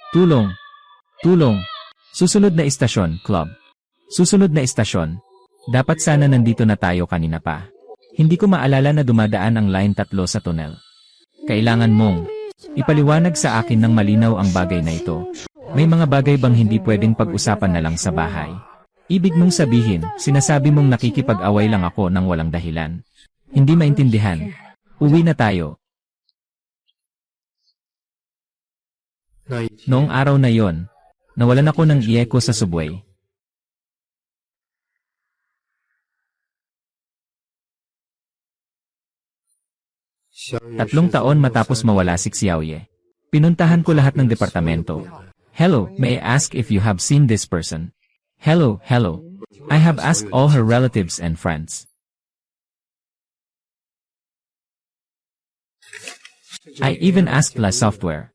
Tulong! Tulong! Susunod na istasyon, club. Susunod na istasyon. Dapat sana nandito na tayo kanina pa. Hindi ko maalala na dumadaan ang line 3 sa tunnel. Kailangan mong ipaliwanag sa akin ng malinaw ang bagay na ito. May mga bagay bang hindi pwedeng pag-usapan na lang sa bahay? Ibig mong sabihin, sinasabi mong nakikipag-away lang ako ng walang dahilan. Hindi maintindihan. Uwi na tayo. Noong araw na yon, nawalan ako ng iyeko sa subway. Tatlong taon matapos mawala si Xiaoye. Pinuntahan ko lahat ng departamento. Hello, may I ask if you have seen this person? Hello, hello. I have asked all her relatives and friends. I even asked La Software.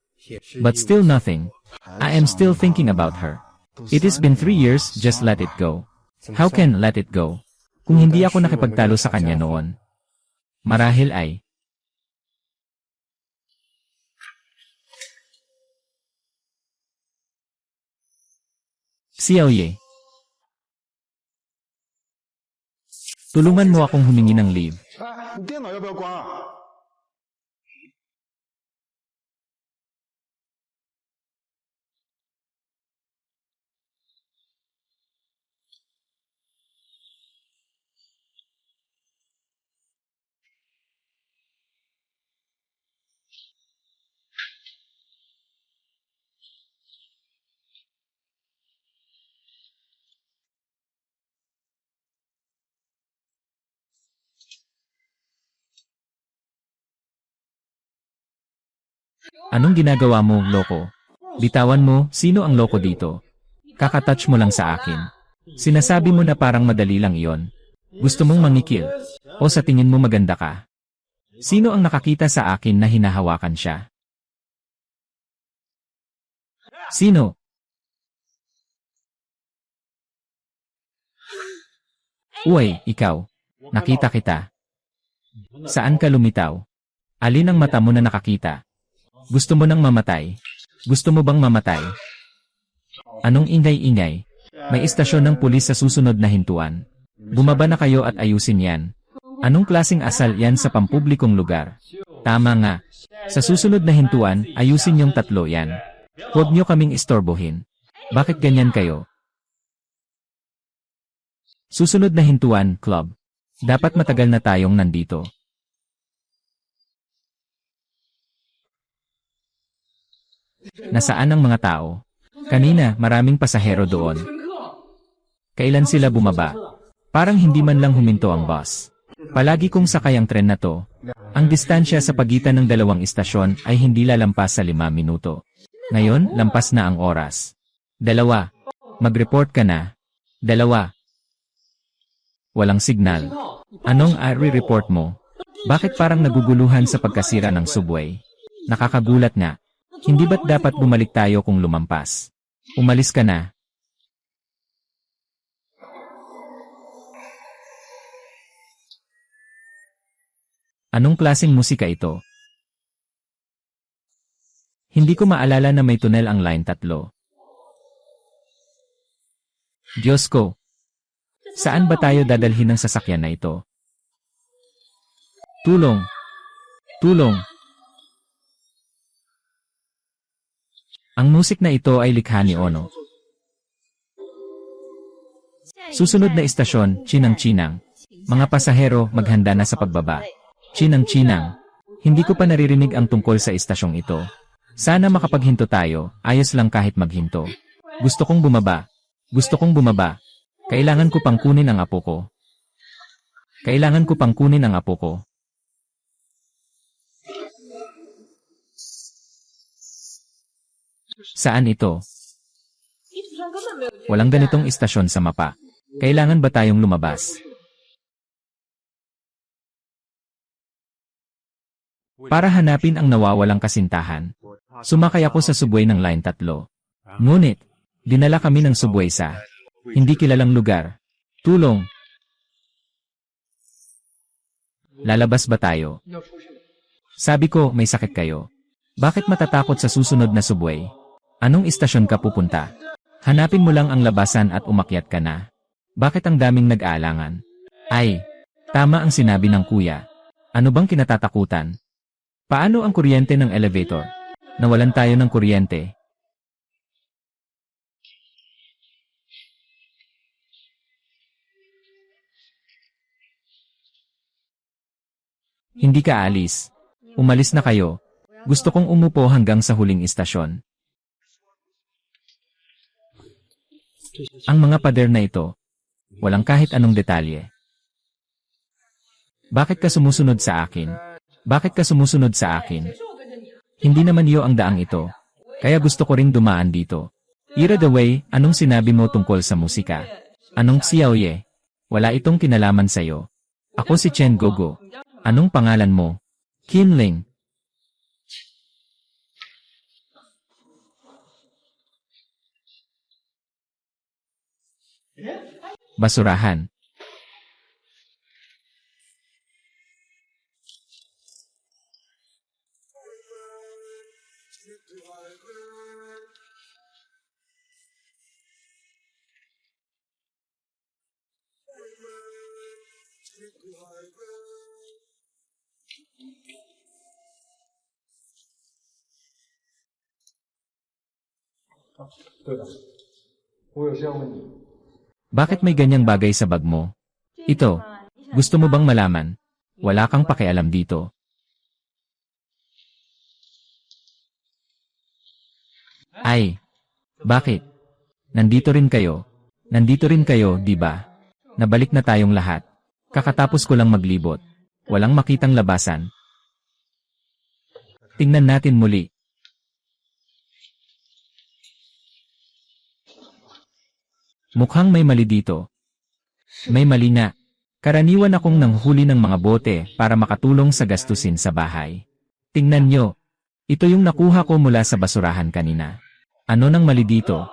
But still nothing. I am still thinking about her. It has been 3 years, just let it go. How can let it go? Kung hindi ako nakipagtalo sa kanya noon. Marahil ay Xiaoye. Tulungan mo akong humingi ng leave. 电脑要不要关啊？Anong ginagawa mo, loko? Bitawan mo, sino ang loko dito? Kakatouch mo lang sa akin. Sinasabi mo na parang madali lang iyon. Gusto mong mangikil? O sa tingin mo maganda ka? Sino ang nakakita sa akin na hinahawakan siya? Sino? Uy, ikaw. Nakita kita. Saan ka lumitaw? Alin ang mata mo na nakakita? Gusto mo nang mamatay? Gusto mo bang mamatay? Anong ingay-ingay? May istasyon ng pulis sa susunod na hintuan. Bumaba na kayo at ayusin yan. Anong klaseng asal yan sa pampublikong lugar? Tama nga. Sa susunod na hintuan, ayusin yung tatlo yan. Huwag nyo kaming istorbohin. Bakit ganyan kayo? Susunod na hintuan, club. Dapat matagal na tayong nandito. Nasaan ang mga tao? Kanina, maraming pasahero doon. Kailan sila bumaba? Parang hindi man lang huminto ang bus. Palagi kong sakay ang tren na to. Ang distansya sa pagitan ng dalawang istasyon ay hindi lalampas sa 5 minuto. Ngayon, lampas na ang oras. 2. Mag-report ka na. 2. Walang signal. Anong report mo? Bakit parang naguguluhan sa pagkasira ng subway? Nakakagulat nga. Hindi ba't dapat bumalik tayo kung lumampas? Umalis ka na. Anong klaseng musika ito? Hindi ko maalala na may tunnel ang line 3. Diyos ko! Saan ba tayo dadalhin ng sasakyan na ito? Tulong! Tulong! Ang musik na ito ay likha ni Ono. Susunod na istasyon, Chinang-Chinang. Mga pasahero, maghanda na sa pagbaba. Chinang-Chinang. Hindi ko pa naririnig ang tungkol sa istasyong ito. Sana makapaghinto tayo, ayos lang kahit maghinto. Gusto kong bumaba. Gusto kong bumaba. Kailangan ko pang kunin ang apo ko. Kailangan ko pang kunin ang apo ko. Saan ito? Walang ganitong istasyon sa mapa. Kailangan ba tayong lumabas? Para hanapin ang nawawalang kasintahan, sumakay ako sa subway ng line 3. Ngunit, dinala kami ng subway sa hindi kilalang lugar. Tulong! Lalabas ba tayo? Sabi ko, may sakit kayo. Bakit matatakot sa susunod na subway? Anong istasyon ka pupunta? Hanapin mo lang ang labasan at umakyat ka na. Bakit ang daming nag-aalangan? Ay, tama ang sinabi ng kuya. Ano bang kinatatakutan? Paano ang kuryente ng elevator? Nawalan tayo ng kuryente. Hindi ka alis. Umalis na kayo. Gusto kong umupo hanggang sa huling istasyon. Ang mga pader na ito, walang kahit anong detalye. Bakit ka sumusunod sa akin? Bakit ka sumusunod sa akin? Hindi naman iyo ang daang ito. Kaya gusto ko ring dumaan dito. Ira the way, anong sinabi mo tungkol sa musika? Anong Xiaoye? Wala itong kinalaman sa'yo. Ako si Chen Gogo. Anong pangalan mo? Kinling. Basurahan. Bakit may ganyang bagay sa bag mo? Ito, gusto mo bang malaman? Wala kang pakialam dito. Ay, bakit? Nandito rin kayo. Nandito rin kayo, di ba? Nabalik na tayong lahat. Kakatapos ko lang maglibot. Walang makitang labasan. Tingnan natin muli. Mukhang may mali dito. May mali nga. Karaniwan akong nanghuli ng mga bote para makatulong sa gastusin sa bahay. Tingnan nyo. Ito yung nakuha ko mula sa basurahan kanina. Ano nang mali dito?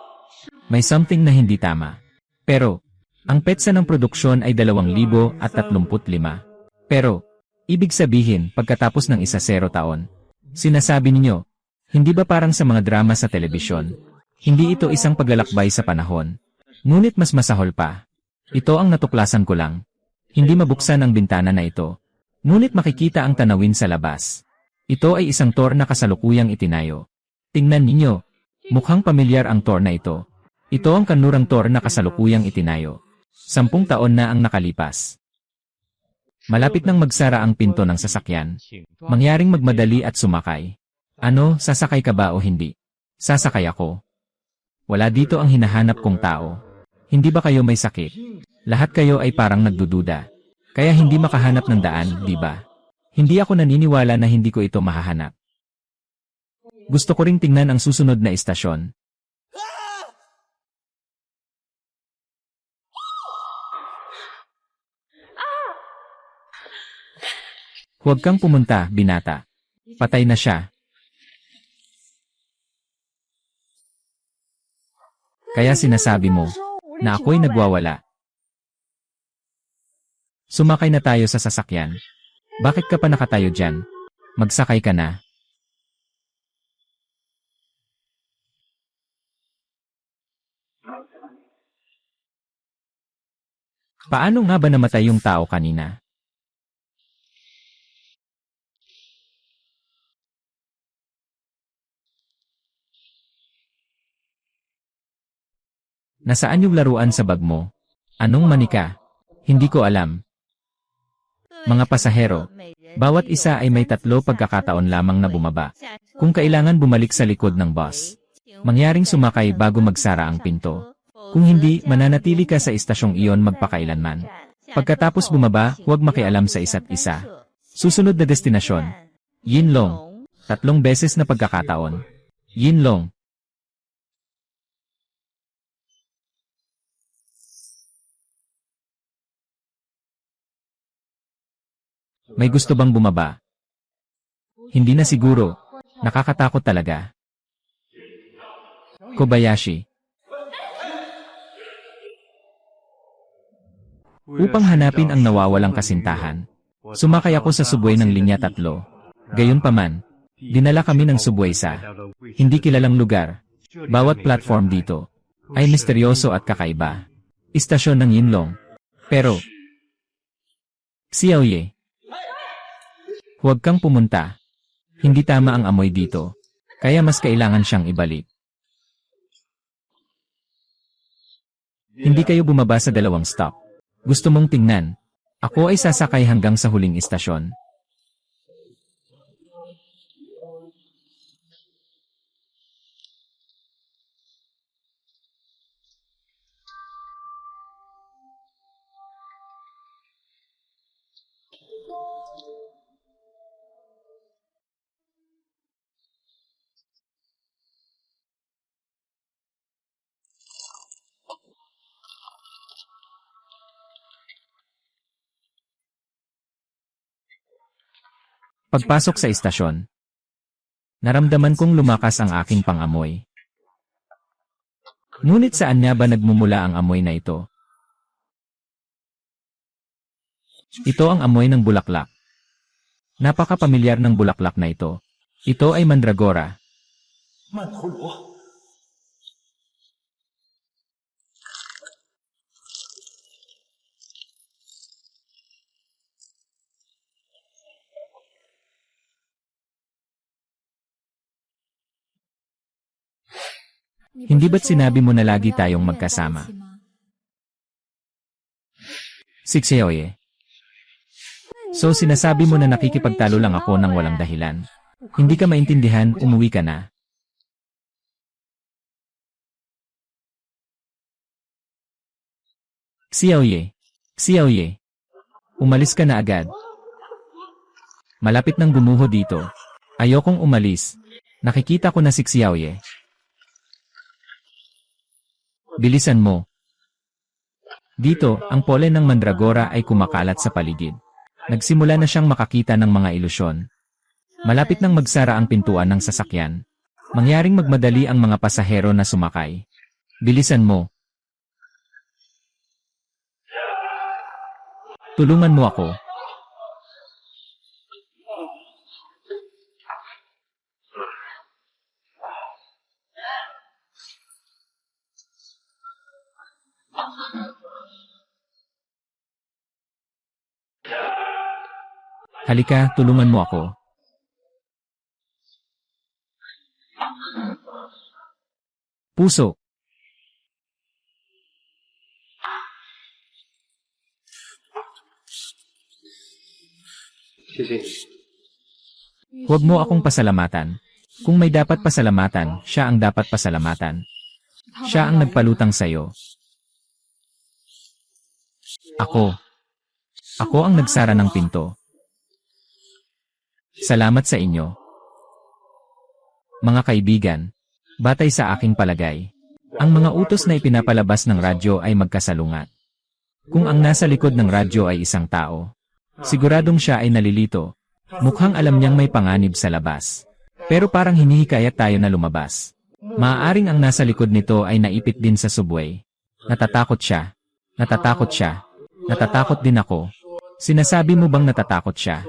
May something na hindi tama. Pero, ang petsa ng produksyon ay 2,035. Pero, ibig sabihin pagkatapos ng 0 taon. Sinasabi ninyo, hindi ba parang sa mga drama sa telebisyon? Hindi ito isang paglalakbay sa panahon. Ngunit mas masahol pa. Ito ang natuklasan ko lang. Hindi mabuksan ang bintana na ito. Ngunit makikita ang tanawin sa labas. Ito ay isang tour na kasalukuyang itinayo. Tingnan ninyo. Mukhang pamilyar ang tour na ito. Ito ang kanlurang tour na kasalukuyang itinayo. 10 taon na ang nakalipas. Malapit nang magsara ang pinto ng sasakyan. Mangyaring magmadali at sumakay. Ano, sasakay ka ba o hindi? Sasakay ako. Wala dito ang hinahanap kong tao. Hindi ba kayo may sakit? Lahat kayo ay parang nagdududa. Kaya hindi makahanap ng daan, di ba? Hindi ako naniniwala na hindi ko ito mahahanap. Gusto ko ring tingnan ang susunod na istasyon. Huwag kang pumunta, binata. Patay na siya. Kaya sinasabi mo na ako'y nagwawala. Sumakay na tayo sa sasakyan. Bakit ka pa nakatayo dyan? Magsakay ka na. Paano nga ba namatay yung tao kanina? Nasaan yung laruan sa bag mo? Anong manika? Hindi ko alam. Mga pasahero, bawat isa ay may 3 pagkakataon lamang na bumaba. Kung kailangan bumalik sa likod ng bus, mangyaring sumakay bago magsara ang pinto. Kung hindi, mananatili ka sa istasyong iyon magpakailanman. Pagkatapos bumaba, huwag makialam sa isa't isa. Susunod na destinasyon. Yinlong. 3 beses na pagkakataon. Yinlong. May gusto bang bumaba? Hindi na siguro. Nakakatakot talaga. Kobayashi. Upang hanapin ang nawawalang kasintahan, sumakay ako sa subway ng linya 3. Gayunpaman, dinala kami ng subway sa hindi kilalang lugar. Bawat platform dito ay misteryoso at kakaiba. Istasyon ng Yinlong. Pero, Xiaoye, huwag kang pumunta. Hindi tama ang amoy dito. Kaya mas kailangan siyang ibalik. Hindi kayo bumaba sa dalawang stop. Gusto mong tingnan? Ako ay sasakay hanggang sa huling istasyon. Pagpasok sa istasyon, naramdaman kong lumakas ang aking pangamoy. Ngunit saan nga ba nagmumula ang amoy na ito? Ito ang amoy ng bulaklak. Napaka-pamilyar ng bulaklak na ito. Ito ay mandragora. Hindi ba't sinabi mo na lagi tayong magkasama? Xiaoye. So sinasabi mo na nakikipagtalo lang ako ng walang dahilan. Hindi ka maintindihan, umuwi ka na. Xiaoye. Umalis ka na agad. Malapit nang gumuho dito. Ayokong umalis. Nakikita ko na si Xiaoye. Bilisan mo. Dito, ang polen ng mandragora ay kumakalat sa paligid. Nagsimula na siyang makakita ng mga ilusyon. Malapit nang magsara ang pintuan ng sasakyan. Mangyaring magmadali ang mga pasahero na sumakay. Bilisan mo. Tulungan mo ako. Halika, tulungan mo ako. Puso. Huwag mo akong pasalamatan. Kung may dapat pasalamatan, siya ang dapat pasalamatan. Siya ang nagpalutang sayo. Ako. Ako ang nagsara ng pinto. Salamat sa inyo. Mga kaibigan, batay sa aking palagay, ang mga utos na ipinapalabas ng radyo ay magkasalungat. Kung ang nasa likod ng radyo ay isang tao, siguradong siya ay nalilito. Mukhang alam niyang may panganib sa labas. Pero parang hinihikayat tayo na lumabas. Maaaring ang nasa likod nito ay naipit din sa subway. Natatakot siya. Natatakot siya. Natatakot din ako. Sinasabi mo bang natatakot siya?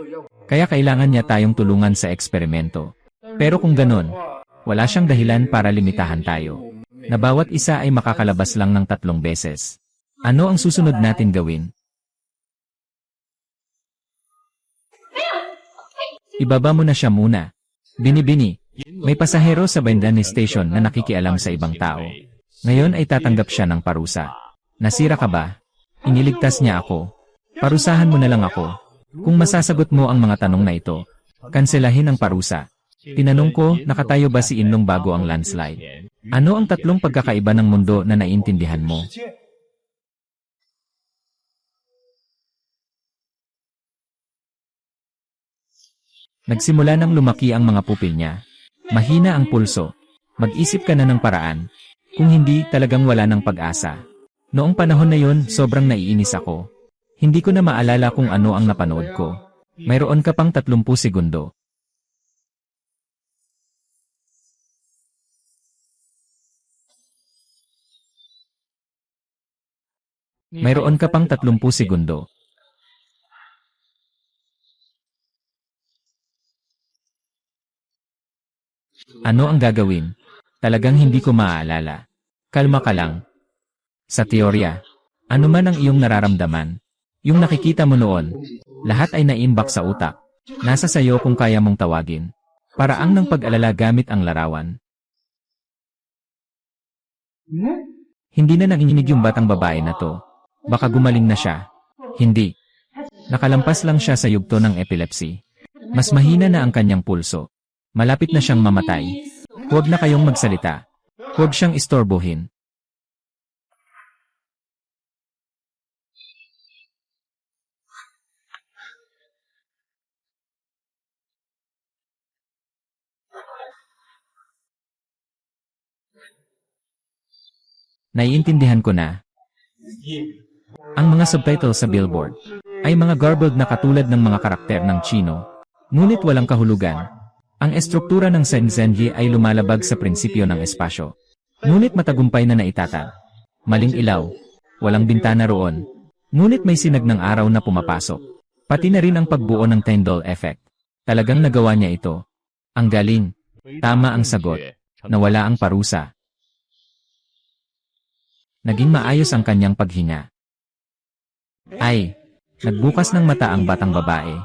Kaya kailangan niya tayong tulungan sa eksperimento. Pero kung ganon, wala siyang dahilan para limitahan tayo. Na bawat isa ay makakalabas lang ng 3 beses. Ano ang susunod natin gawin? Ibaba mo na siya muna. Bini-bini, may pasahero sa Bandani Station na nakikialam sa ibang tao. Ngayon ay tatanggap siya ng parusa. Nasira ka ba? Iniligtas niya ako. Parusahan mo na lang ako. Kung masasagot mo ang mga tanong na ito, kanselahin ang parusa. Tinanong ko, nakatayo ba si Inlong bago ang landslide? Ano ang 3 pagkakaiba ng mundo na naiintindihan mo? Nagsimula nang lumaki ang mga pupil niya. Mahina ang pulso. Mag-isip ka na ng paraan. Kung hindi, talagang wala ng pag-asa. Noong panahon na yun, sobrang naiinis ako. Hindi ko na maalala kung ano ang napanood ko. Mayroon ka pang 30 segundo. Mayroon ka pang 30 segundo. Ano ang gagawin? Talagang hindi ko maaalala. Kalma ka lang. Sa teorya, ano man ang iyong nararamdaman, yung nakikita mo noon, lahat ay naimbak sa utak. Nasa sayo kung kaya mong tawagin. Paraang ng pag-alala gamit ang larawan. Hindi na nanginginig yung batang babae na to. Baka gumaling na siya. Hindi. Nakalampas lang siya sa yugto ng epilepsy. Mas mahina na ang kanyang pulso. Malapit na siyang mamatay. Huwag na kayong magsalita. Huwag siyang istorbohin. Naiintindihan ko na. Ang mga subtitles sa billboard ay mga garbled na katulad ng mga karakter ng Chino, ngunit walang kahulugan. Ang estruktura ng Shenzhenji ay lumalabag sa prinsipyo ng espasyo, ngunit matagumpay na naitatag. Maling ilaw, walang bintana roon, ngunit may sinag ng araw na pumapasok. Pati na rin ang pagbuo ng Tyndall effect. Talagang nagawa niya ito. Ang galing. Tama ang sagot. Nawala ang parusa. Naging maayos ang kanyang paghinga. Ay, nagbukas ng mata ang batang babae.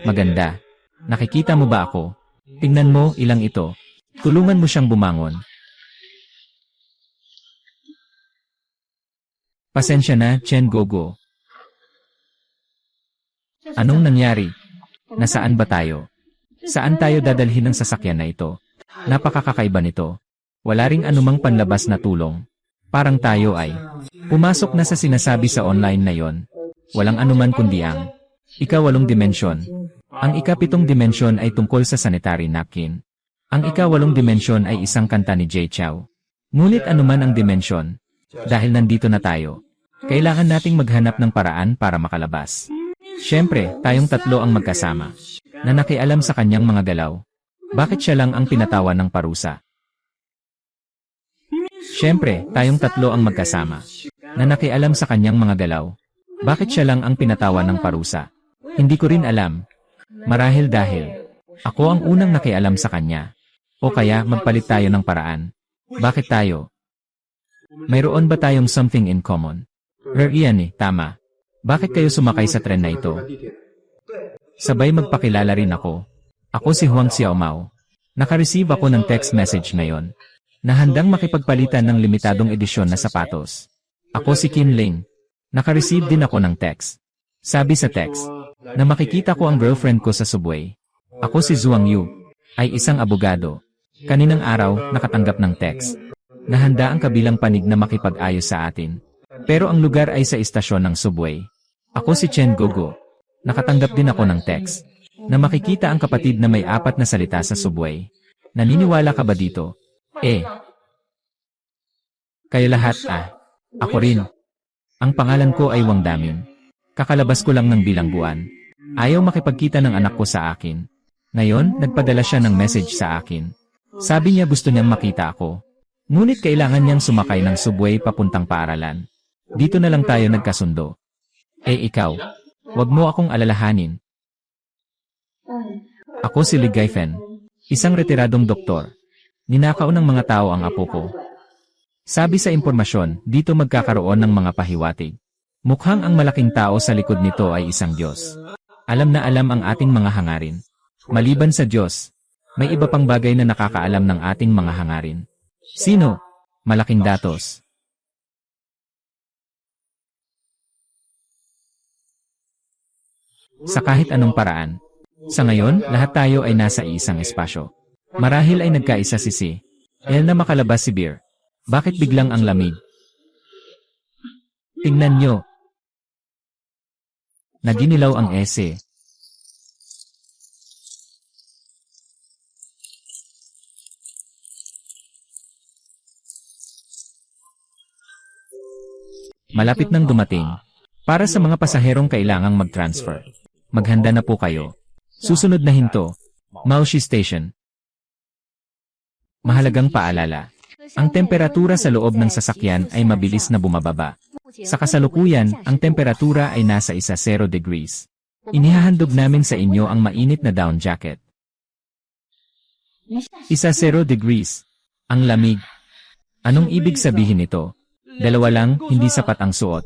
Maganda. Nakikita mo ba ako? Tingnan mo, ilang ito. Tulungan mo siyang bumangon. Pasensya na, Chen Gogo. Anong nangyari? Nasaan ba tayo? Saan tayo dadalhin ng sasakyan na ito? Napakakakaiba nito. Wala ring anumang panlabas na tulong. Parang tayo ay pumasok na sa sinasabi sa online na yon. Walang anuman kundi ang ika-8 dimensyon. Ang ika-7 dimensyon ay tungkol sa sanitary napkin. Ang ika-8 dimensyon ay isang kanta ni Jay Chou. Ngunit anuman ang dimensyon, dahil nandito na tayo, kailangan nating maghanap ng paraan para makalabas. Siyempre, tayong tatlo ang magkasama, na nakialam sa kanyang mga galaw. Bakit siya lang ang pinatawan ng parusa? Siyempre, tayong tatlo ang magkasama, na nakialam sa kanyang mga galaw. Bakit siya lang ang pinatawan ng parusa? Hindi ko rin alam. Marahil dahil ako ang unang nakialam sa kanya. O kaya magpalit tayo ng paraan. Bakit tayo? Mayroon ba tayong something in common? Iyan eh, tama. Bakit kayo sumakay sa tren na ito? Sabay magpakilala rin ako. Ako si Huang Xiaomao. Nakareceive ako ng text message ngayon na handang makipagpalitan ng limitadong edisyon na sapatos. Ako si Qin Ling. Nakareceive din ako ng text. Sabi sa text, na makikita ko ang girlfriend ko sa subway. Ako si Zhuang Yu, ay isang abogado. Kaninang araw, nakatanggap ng text, na handa ang kabilang panig na makipag-ayos sa atin. Pero ang lugar ay sa istasyon ng subway. Ako si Chen Gogo. Nakatanggap din ako ng text, na makikita ang kapatid na may 4 na salita sa subway. Naniniwala ka ba dito? Kayo lahat ako rin. Ang pangalan ko ay Wang Daming. Kakalabas ko lang ng bilangguan. Ayaw makipagkita ng anak ko sa akin. Ngayon, nagpadala siya ng message sa akin. Sabi niya gusto niyang makita ako. Ngunit kailangan niyang sumakay ng subway papuntang paaralan. Dito na lang tayo nagkasundo. Ikaw, wag mo akong alalahanin. Ako si Li Gaifen, isang retiradong doktor. Ninakaw ng mga tao ang apo ko. Sabi sa impormasyon, dito magkakaroon ng mga pahiwatig. Mukhang ang malaking tao sa likod nito ay isang Diyos. Alam na alam ang ating mga hangarin. Maliban sa Diyos, may iba pang bagay na nakakaalam ng ating mga hangarin. Sino? Malaking datos. Sa kahit anong paraan. Sa ngayon, lahat tayo ay nasa isang espasyo. Marahil ay nagkaisa si na makalabas si Beer. Bakit biglang ang lamig? Tingnan nyo. Naginilaw ang ese. Malapit nang dumating. Para sa mga pasaherong kailangang mag-transfer. Maghanda na po kayo. Susunod na hinto. Maoshi Station. Mahalagang paalala. Ang temperatura sa loob ng sasakyan ay mabilis na bumababa. Sa kasalukuyan, ang temperatura ay nasa 0 degrees. Inihahandog namin sa inyo ang mainit na down jacket. 0 degrees. Ang lamig. Anong ibig sabihin nito? Dalawa lang, hindi sapat ang suot.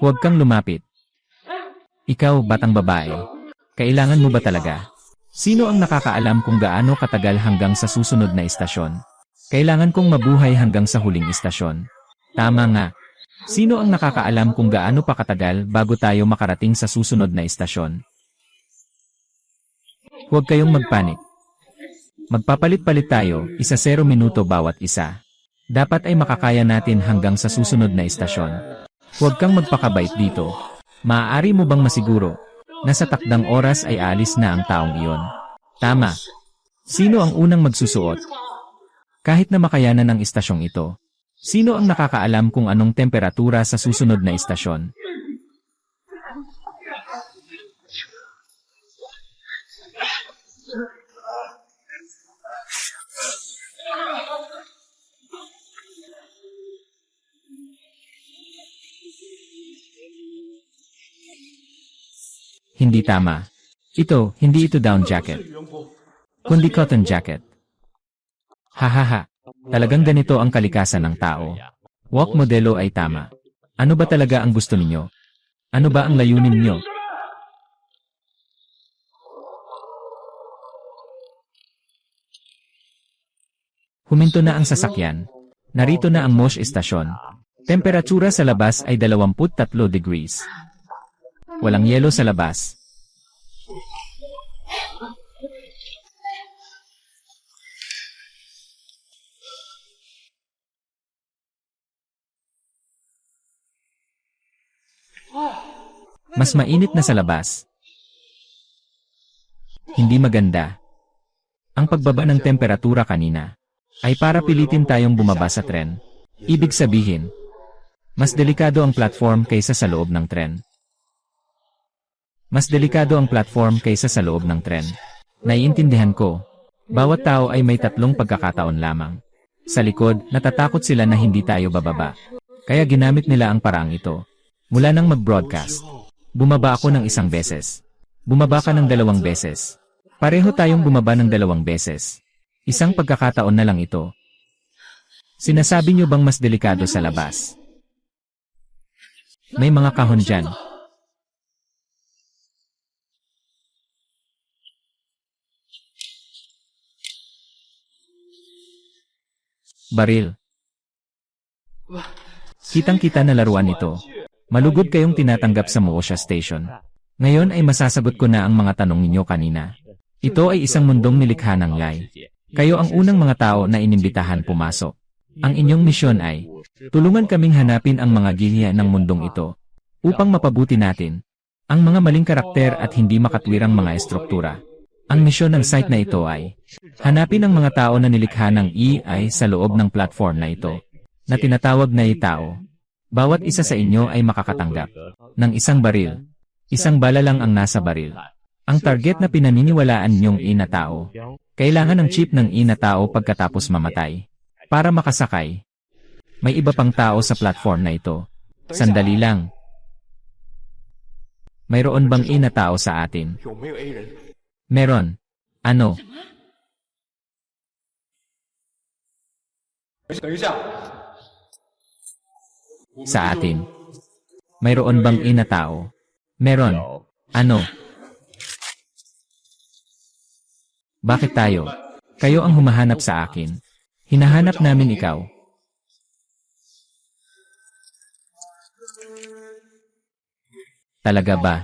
Huwag kang lumapit. Ikaw, batang babae. Kailangan mo ba talaga? Sino ang nakakaalam kung gaano katagal hanggang sa susunod na istasyon? Kailangan kong mabuhay hanggang sa huling istasyon. Tama nga. Sino ang nakakaalam kung gaano pa katagal bago tayo makarating sa susunod na istasyon? Huwag kayong magpanik. Magpapalit-palit tayo, 1-0 minuto bawat isa. Dapat ay makakaya natin hanggang sa susunod na istasyon. Huwag kang magpakabait dito. Maaari mo bang masiguro na sa takdang oras ay alis na ang taong iyon? Tama. Sino ang unang magsusuot? Kahit na makayanan ng istasyong ito. Sino ang nakakaalam kung anong temperatura sa susunod na istasyon? Hindi tama. Hindi ito down jacket. Kundi cotton jacket. Hahaha. Talagang ganito ang kalikasan ng tao. Walk modelo ay tama. Ano ba talaga ang gusto ninyo? Ano ba ang layunin ninyo? Huminto na ang sasakyan. Narito na ang Mosh Estasyon. Temperatura sa labas ay 23 degrees. Walang yelo sa labas. Mas mainit na sa labas. Hindi maganda. Ang pagbaba ng temperatura kanina ay para pilitin tayong bumaba sa tren. Ibig sabihin, mas delikado ang platform kaysa sa loob ng tren. Mas delikado ang platform kaysa sa loob ng tren. Naiintindihan ko. Bawat tao ay may 3 pagkakataon lamang. Sa likod, natatakot sila na hindi tayo bababa. Kaya ginamit nila ang paraang ito. Mula nang mag-broadcast. Bumaba ako ng 1 beses. Bumaba ka ng 2 beses. Pareho tayong bumaba ng 2 beses. 1 pagkakataon na lang ito. Sinasabi niyo bang mas delikado sa labas? May mga kahon dyan. Baril. Kitang-kita na laruan ito. Malugod kayong tinatanggap sa Moosha Station. Ngayon ay masasagot ko na ang mga tanong ninyo kanina. Ito ay isang mundong nilikha ng Lai. Kayo ang unang mga tao na inimbitahan pumasok. Ang inyong misyon ay, tulungan kaming hanapin ang mga giliya ng mundong ito, upang mapabuti natin ang mga maling karakter at hindi makatwirang mga estruktura. Ang misyon ng site na ito ay, hanapin ang mga tao na nilikha ng AI sa loob ng platform na ito, na tinatawag na tao. Bawat isa sa inyo ay makakatanggap ng 1 baril. 1 bala lang ang nasa baril. Ang target na pinaniniwalaan niyong na tao, kailangan ng chip ng na tao pagkatapos mamatay. Para makasakay, may iba pang tao sa platform na ito. Sandali lang. Mayroon bang na tao sa atin? Meron. Ano? Sa atin. Mayroon bang na tao? Meron. Ano? Bakit tayo? Kayo ang humahanap sa akin. Hinahanap namin ikaw. Talaga ba?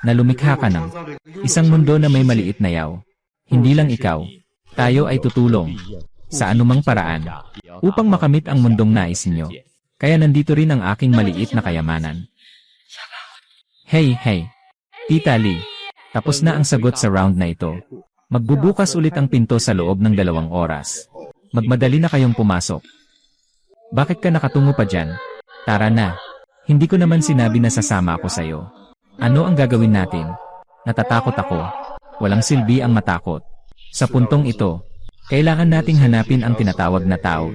Na lumikha ka ng isang mundo na may maliit na yaw. Hindi lang ikaw. Tayo ay tutulong sa anumang paraan upang makamit ang mundong nais niyo. Kaya nandito rin ang aking maliit na kayamanan. Hey, Tita Lee. Tapos na ang sagot sa round na ito. Magbubukas ulit ang pinto sa loob ng 2 oras. Magmadali na kayong pumasok. Bakit ka nakatungo pa dyan? Tara na. Hindi ko naman sinabi na sasama ako sa'yo. Ano ang gagawin natin? Natatakot ako. Walang silbi ang matakot. Sa puntong ito, kailangan nating hanapin ang tinatawag na tao.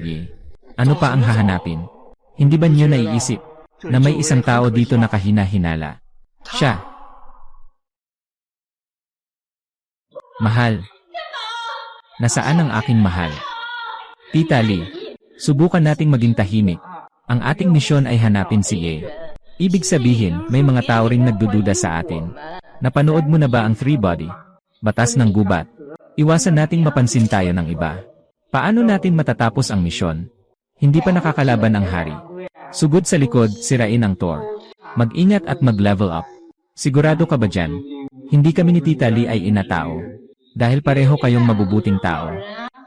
Ano pa ang hahanapin? Hindi ba niyo naiisip na may isang tao dito na kahina-hinala? Siya. Mahal. Nasaan ang aking mahal? Tita Lee, subukan nating maging tahimik. Ang ating misyon ay hanapin si Ye. Ibig sabihin, may mga tao ring nagdududa sa atin. Napanood mo na ba ang Three Body? Batas ng gubat. Iwasan nating mapansin tayo ng iba. Paano natin matatapos ang misyon? Hindi pa nakakalaban ang hari. Sugod sa likod, sirain ang Thor. Mag-ingat at mag-level up. Sigurado ka ba dyan? Hindi kami ni Tita Lee ay inatao. Dahil pareho kayong mabubuting tao.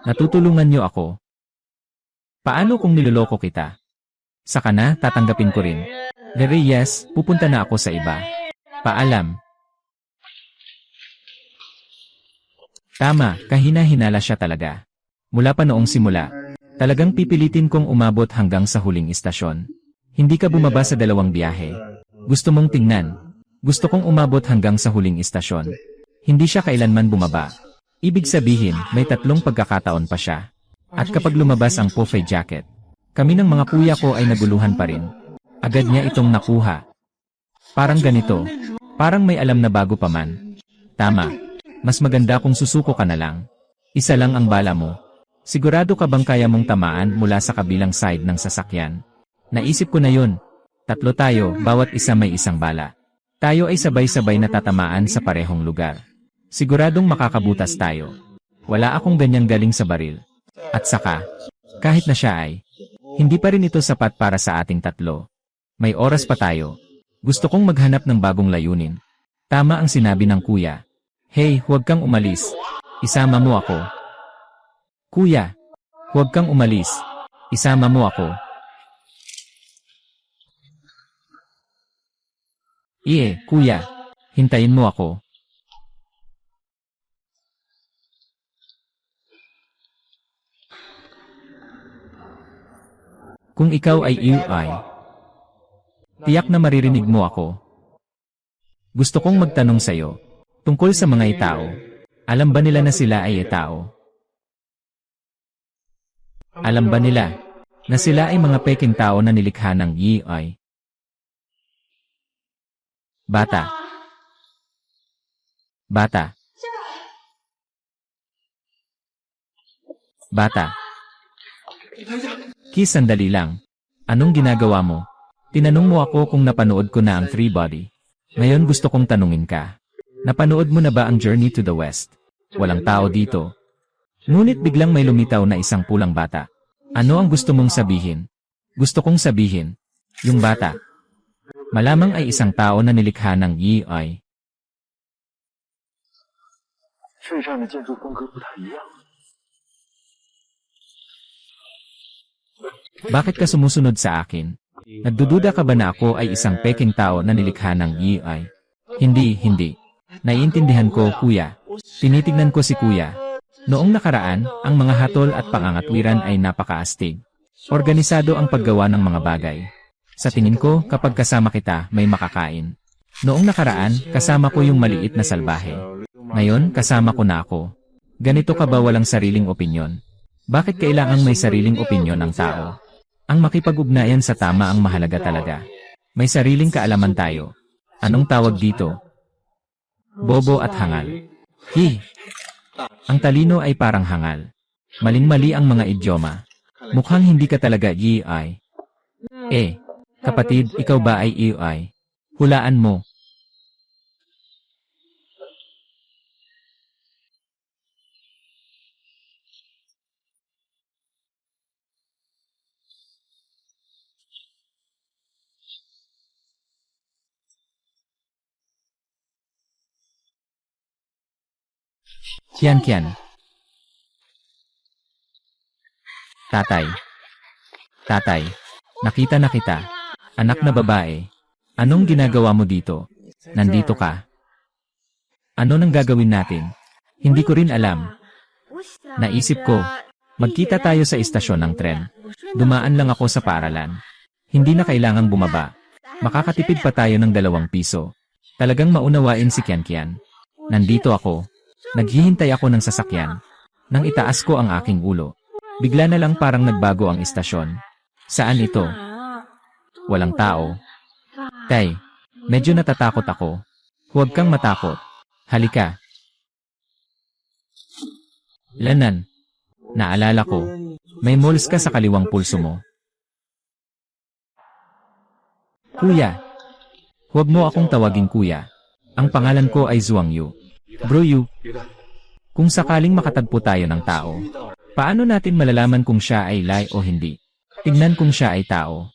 Natutulungan niyo ako. Paano kung niloloko kita? Saka na, tatanggapin ko rin. Very yes, pupunta na ako sa iba. Paalam. Tama, kahina-hinala siya talaga. Mula pa noong simula, talagang pipilitin kong umabot hanggang sa huling istasyon. Hindi ka bumaba sa dalawang biyahe. Gusto mong tingnan. Gusto kong umabot hanggang sa huling istasyon. Hindi siya kailanman bumaba. Ibig sabihin, may 3 pagkakataon pa siya. At kapag lumabas ang puffy jacket, kami ng mga kuya ko ay naguluhan pa rin. Agad niya itong nakuha. Parang ganito. Parang may alam na bago pa man. Tama. Mas maganda kung susuko ka na lang. Isa lang ang bala mo. Sigurado ka bang kaya mong tamaan mula sa kabilang side ng sasakyan? Naisip ko na yun. 3 tayo, bawat isa may isang bala. Tayo ay sabay-sabay na tatamaan sa parehong lugar. Siguradong makakabutas tayo. Wala akong ganyang galing sa baril. At saka, kahit na siya ay, hindi pa rin ito sapat para sa ating 3. May oras pa tayo. Gusto kong maghanap ng bagong layunin. Tama ang sinabi ng kuya. Hey, huwag kang umalis. Isama mo ako. Kuya, huwag kang umalis. Isama mo ako. Kuya, hintayin mo ako. Kung ikaw ay UI, tiyak na maririnig mo ako. Gusto kong magtanong sa'yo, tungkol sa mga itao. Alam ba nila na sila ay itao? Alam ba nila na sila ay mga peking tao na nilikha ng UI? Bata. Bata. Bata. Kiss, sandali lang. Anong ginagawa mo? Tinanong mo ako kung napanood ko na ang Three Body. Ngayon gusto kong tanungin ka. Napanood mo na ba ang Journey to the West? Walang tao dito. Ngunit biglang may lumitaw na isang pulang bata. Ano ang gusto mong sabihin? Gusto kong sabihin, yung bata. Malamang ay isang tao na nilikha ng UI. Bakit ka sumusunod sa akin? Nagdududa ka ba na ako ay isang peking tao na nilikha ng UI? Hindi. Naiintindihan ko, kuya. Tinitignan ko si kuya. Noong nakaraan, ang mga hatol at pangangatwiran ay napakaastig. Organisado ang paggawa ng mga bagay. Sa tingin ko, kapag kasama kita, may makakain. Noong nakaraan, kasama ko yung maliit na salbahe. Ngayon, kasama ko na ako. Ganito ka ba walang sariling opinyon? Bakit kailangang may sariling opinyon ang tao? Ang makipag-ugnayan sa tama ang mahalaga talaga. May sariling kaalaman tayo. Anong tawag dito? Bobo at hangal. Ang talino ay parang hangal. Maling-mali ang mga idioma. Mukhang hindi ka talaga EI. Kapatid, ikaw ba ay EI? Hulaan mo. Kian. Tatay, nakita na kita. Anak na babae. Anong ginagawa mo dito? Nandito ka. Ano nang gagawin natin? Hindi ko rin alam. Naisip ko, magkita tayo sa istasyon ng tren. Dumaan lang ako sa paaralan. Hindi na kailangang bumaba. Makakatipid pa tayo ng 2 piso. Talagang maunawain si Kian. Nandito ako. Naghihintay ako ng sasakyan. Nang itaas ko ang aking ulo, bigla na lang parang nagbago ang istasyon. Saan ito? Walang tao. Tay, medyo natatakot ako. Huwag kang matakot. Halika. Lanan. Naalala ko. May moles ka sa kaliwang pulso mo. Kuya. Huwag mo akong tawaging kuya. Ang pangalan ko ay Zhuang Yu. Bro Yu. Kung sakaling makatagpo tayo ng tao, paano natin malalaman kung siya ay lie o hindi? Tignan kung siya ay tao.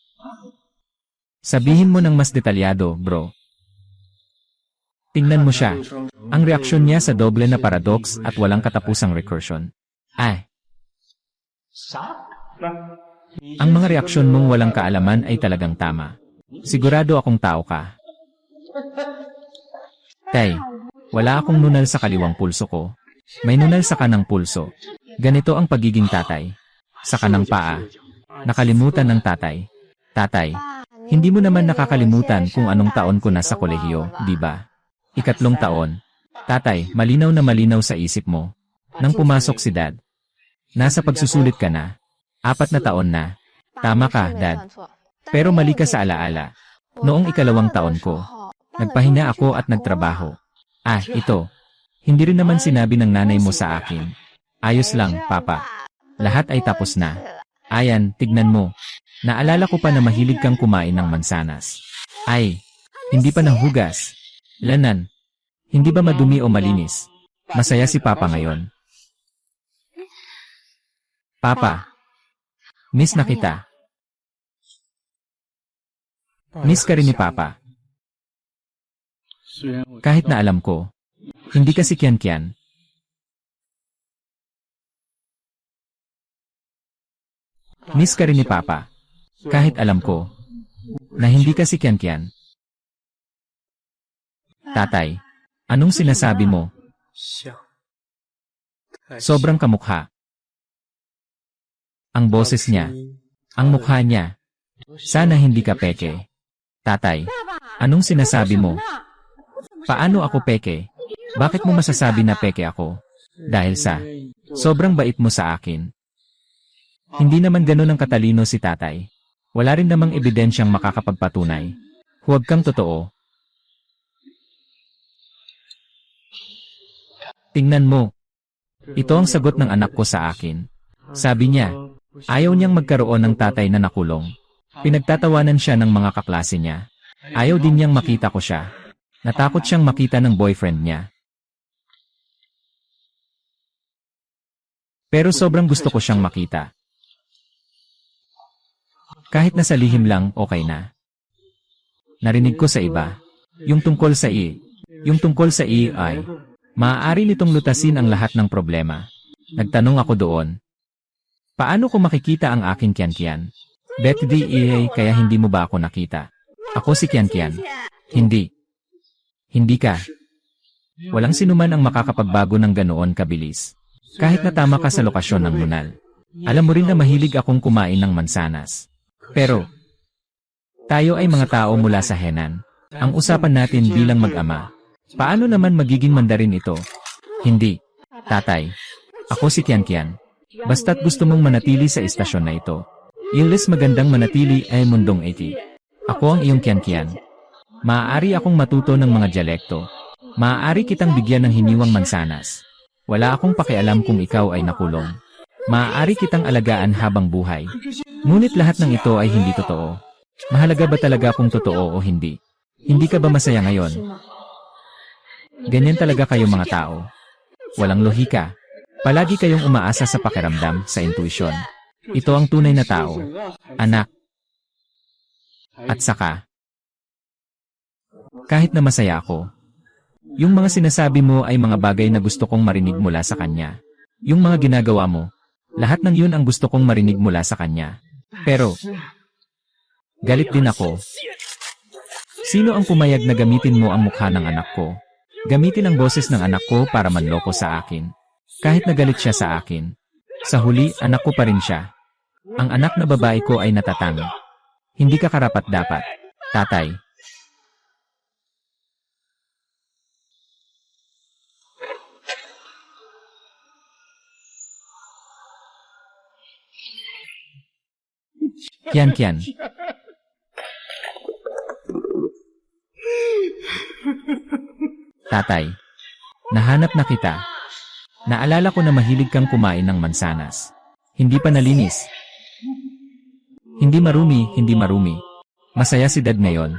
Sabihin mo ng mas detalyado, bro. Tingnan mo siya. Ang reaksyon niya sa doble na paradox at walang katapusang recursion. Ay. Ang mga reaksyon mong walang kaalaman ay talagang tama. Sigurado akong tao ka. Tay, wala akong nunal sa kaliwang pulso ko. May nunal sa kanang pulso. Ganito ang pagiging tatay. Sa kanang paa. Nakalimutan ng tatay. Tatay, hindi mo naman nakakalimutan kung anong taon ko na sa kolehiyo, di ba? 3 taon. Tatay, malinaw na malinaw sa isip mo. Nang pumasok si Dad. Nasa pagsusulit ka na. 4 na taon na. Tama ka, Dad. Pero mali ka sa alaala. Noong 2 taon ko, nagpahinga ako at nagtrabaho. Ito. Hindi rin naman sinabi ng nanay mo sa akin. Ayos lang, Papa. Lahat ay tapos na. Ayan, tignan mo. Naalala ko pa na mahilig kang kumain ng mansanas. Ay, hindi pa nahugas. Lanan, hindi ba madumi o malinis? Masaya si Papa ngayon. Papa, miss na kita. Miss ka rin ni Papa. Kahit na alam ko, hindi ka si Kian. Miss ka rin ni Papa. Kahit alam ko, na hindi ka si Kian. Tatay, anong sinasabi mo? Sobrang kamukha. Ang boses niya, ang mukha niya. Sana hindi ka peke. Tatay, anong sinasabi mo? Paano ako peke? Bakit mo masasabi na peke ako? Dahil sa sobrang bait mo sa akin. Hindi naman ganun ang katalino si tatay. Wala rin namang ebidensyang makakapagpatunay. Huwag kang totoo. Tingnan mo. Ito ang sagot ng anak ko sa akin. Sabi niya, ayaw niyang magkaroon ng tatay na nakulong. Pinagtatawanan siya ng mga kaklase niya. Ayaw din niyang makita ko siya. Natakot siyang makita ng boyfriend niya. Pero sobrang gusto ko siyang makita. Kahit nasa lihim lang, okay na. Narinig ko sa iba. Yung tungkol sa AI, maaari nitong lutasin ang lahat ng problema. Nagtanong ako doon. Paano ko makikita ang aking Kian? Bet DEA kaya hindi mo ba ako nakita? Ako si Kian. Hindi. Hindi ka. Walang sinuman ang makakapagbago ng ganoon kabilis. Kahit natama ka sa lokasyon ng lunal. Alam mo rin na mahilig akong kumain ng mansanas. Pero, tayo ay mga tao mula sa Henan. Ang usapan natin bilang mag-ama. Paano naman magiging Mandarin ito? Hindi. Tatay. Ako si Kian. Basta't gusto mong manatili sa istasyon na ito. Ilis magandang manatili ay mundong 80. Ako ang iyong Kian. Maaari akong matuto ng mga dialekto. Maaari kitang bigyan ng hiniwang mansanas. Wala akong pakialam kung ikaw ay nakulong. Maaari kitang alagaan habang buhay. Ngunit lahat ng ito ay hindi totoo. Mahalaga ba talaga kung totoo o hindi? Hindi ka ba masaya ngayon? Ganyan talaga kayo mga tao. Walang lohika. Palagi kayong umaasa sa pakiramdam, sa intuisyon. Ito ang tunay na tao. Anak. At saka, kahit na masaya ako, yung mga sinasabi mo ay mga bagay na gusto kong marinig mula sa kanya. Yung mga ginagawa mo, lahat ng yun ang gusto kong marinig mula sa kanya. Pero, galit din ako. Sino ang pumayag na gamitin mo ang mukha ng anak ko? Gamitin ang boses ng anak ko para manloko sa akin. Kahit nagalit siya sa akin. Sa huli, anak ko pa rin siya. Ang anak na babae ko ay natatangi. Hindi ka karapat-dapat. Tatay. Kian. Tatay. Nahanap na kita. Naalala ko na mahilig kang kumain ng mansanas. Hindi pa nalinis. Hindi marumi. Masaya si Dad ngayon.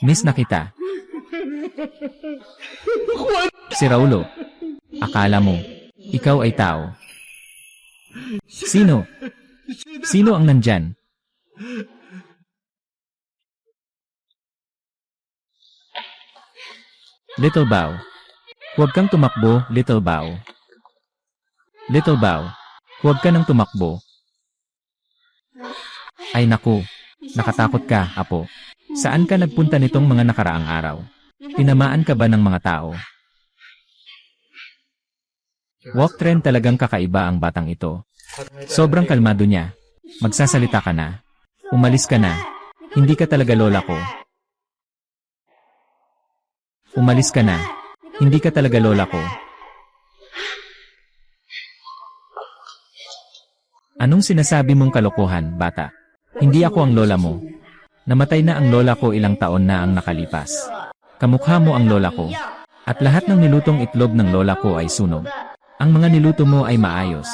Miss na kita. Si Raulo. Akala mo, ikaw ay tao. Sino? Sino ang nandyan? Little Bao. Huwag kang tumakbo, Little Bao. Little Bao, huwag ka nang tumakbo. Ay naku, nakatakot ka, apo. Saan ka nagpunta nitong mga nakaraang araw? Tinamaan ka ba ng mga tao? Walk trend talagang kakaiba ang batang ito. Sobrang kalmado niya. Magsasalita ka na. Umalis ka na. Hindi ka talaga lola ko. Umalis ka na. Hindi ka talaga lola ko. Anong sinasabi mong kalokohan, bata? Hindi ako ang lola mo. Namatay na ang lola ko ilang taon na ang nakalipas. Kamukha mo ang lola ko. At lahat ng nilutong itlog ng lola ko ay sunog. Ang mga niluto mo ay maayos.